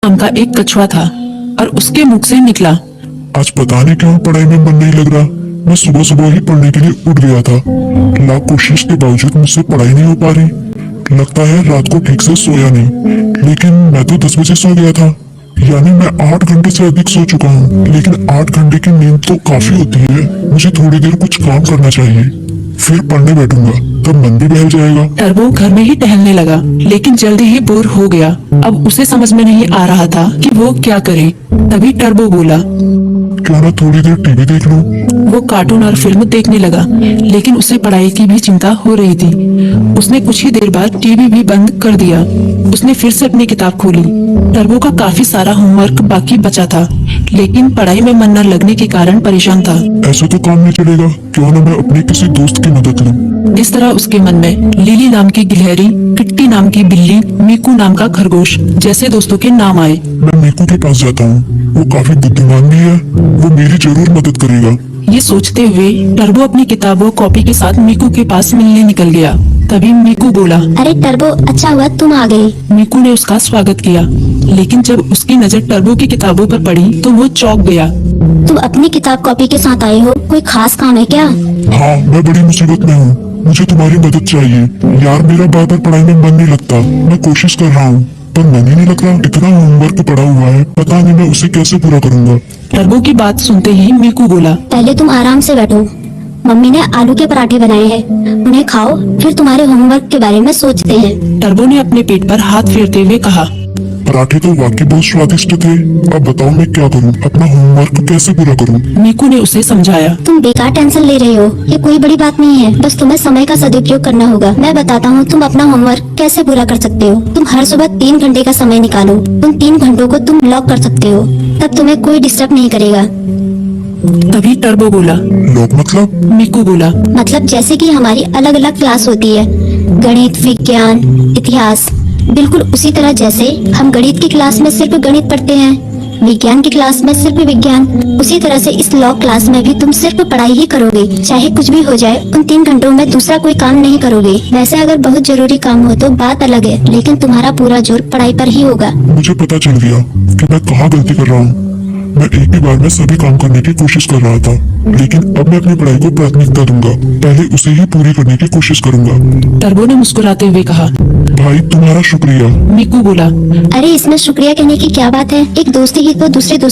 रकम का एक कछुआ था और उसके मुख से निकला, आज पता नहीं क्यों पढ़ाई में मन नहीं लग रहा। मैं सुबह सुबह ही पढ़ने के लिए उठ गया था। लाख कोशिश के बावजूद मुझसे पढ़ाई नहीं हो पा रही। लगता है रात को ठीक से सोया नहीं। लेकिन मैं तो 10 बजे सो गया था, यानी मैं 8 घंटे से अधिक सो चुका हूँ। लेकिन 8 घंटे की नींद तो काफी होती है। मुझे थोड़ी देर कुछ काम करना चाहिए, फिर पढ़ने बैठूंगा, तब मन भी बहल जाएगा। टर्बो घर में ही टहलने लगा, लेकिन जल्दी ही बोर हो गया। अब उसे समझ में नहीं आ रहा था कि वो क्या करे। तभी टर्बो बोला, क्यों ना थोड़ी देर टीवी देख लूं। वो कार्टून और फिल्म देखने लगा, लेकिन उसे पढ़ाई की भी चिंता हो रही थी। उसने कुछ ही देर बाद टीवी भी बंद कर दिया। उसने फिर से अपनी किताब खोली। टर्बो का काफी सारा होमवर्क बाकी बचा था, लेकिन पढ़ाई में मन न लगने के कारण परेशान था। ऐसा तो काम नहीं चलेगा, क्यों ना मैं अपने किसी दोस्त की मदद लूं। इस तरह उसके मन में लिली नाम की गिलहरी, किट्टी नाम की बिल्ली, मीकू नाम का खरगोश जैसे दोस्तों के नाम आए। मैं मीकू के पास जाता हूँ, वो काफी बुद्धिमान भी है, वो मेरी जरूर मदद करेगा। ये सोचते हुए टर्बो अपनी किताब और कॉपी के साथ मीकू के पास मिलने निकल गया। तभी मीकू बोला, अरे टर्बो, अच्छा हुआ तुम आ गए। मीकू ने उसका स्वागत किया, लेकिन जब उसकी नजर टर्बो की किताबों पर पड़ी तो वो चौंक गया। तुम अपनी किताब कॉपी के साथ आए हो, कोई खास काम है क्या? हाँ, मैं बड़ी मुसीबत में हूँ, मुझे तुम्हारी मदद चाहिए। यार मेरा बार बार पढ़ाई में मन नहीं लगता। मैं कोशिश कर रहा हूँ पर मन ही नहीं लग रहा। इतना होमवर्क पड़ा हुआ है, पता नहीं मैं उसे कैसे पूरा करूँगा। टर्बो की बात सुनते ही मीकू बोला, पहले तुम आराम से बैठो। मम्मी ने आलू के पराठे बनाए हैं, उन्हें खाओ, फिर तुम्हारे होमवर्क के बारे में सोचते हैं। टर्बो ने अपने पेट पर हाथ फेरते हुए कहा, पराठे तो वाकई बहुत स्वादिष्ट थे। अब बताओ मैं क्या करूँ, अपना होमवर्क कैसे पूरा करूँ। मीकू ने उसे समझाया, तुम बेकार टेंशन ले रहे हो, ये कोई बड़ी बात नहीं है। बस तुम्हें समय का सदुपयोग करना होगा। मैं बताता हूँ तुम अपना होमवर्क कैसे पूरा कर सकते हो। तुम हर सुबह 3 घंटे का समय निकालो। उन 3 घंटों को तुम लॉक कर सकते हो, तब तुम्हें कोई डिस्टर्ब नहीं करेगा। तभी टर्बो बोला, लोग मतलब? मीकू बोला, मतलब जैसे कि हमारी अलग अलग क्लास होती है, गणित, विज्ञान, इतिहास, बिल्कुल उसी तरह जैसे हम गणित की क्लास में सिर्फ गणित पढ़ते हैं, विज्ञान की क्लास में सिर्फ विज्ञान, उसी तरह से इस लॉ क्लास में भी तुम सिर्फ पढ़ाई ही करोगे। चाहे कुछ भी हो जाए, उन 3 घंटों में दूसरा कोई काम नहीं करोगे। वैसे अगर बहुत जरूरी काम हो तो बात अलग है, लेकिन तुम्हारा पूरा जोर पढ़ाई पर ही होगा। मुझे पता चल गया कि मैं कहाँ गलती कर रहा हूँ। मैं एक ही बार में सभी काम करने की कोशिश कर रहा था, लेकिन अब मैं अपनी पढ़ाई को प्राथमिकता दूंगा। पहले उसे ही पूरी करने की कोशिश करूंगा। टर्बो ने मुस्कुराते हुए कहा, भाई तुम्हारा शुक्रिया। मीकू बोला, अरे इसमें शुक्रिया कहने की क्या बात है, एक दोस्ती ही तो दूसरे दोस्त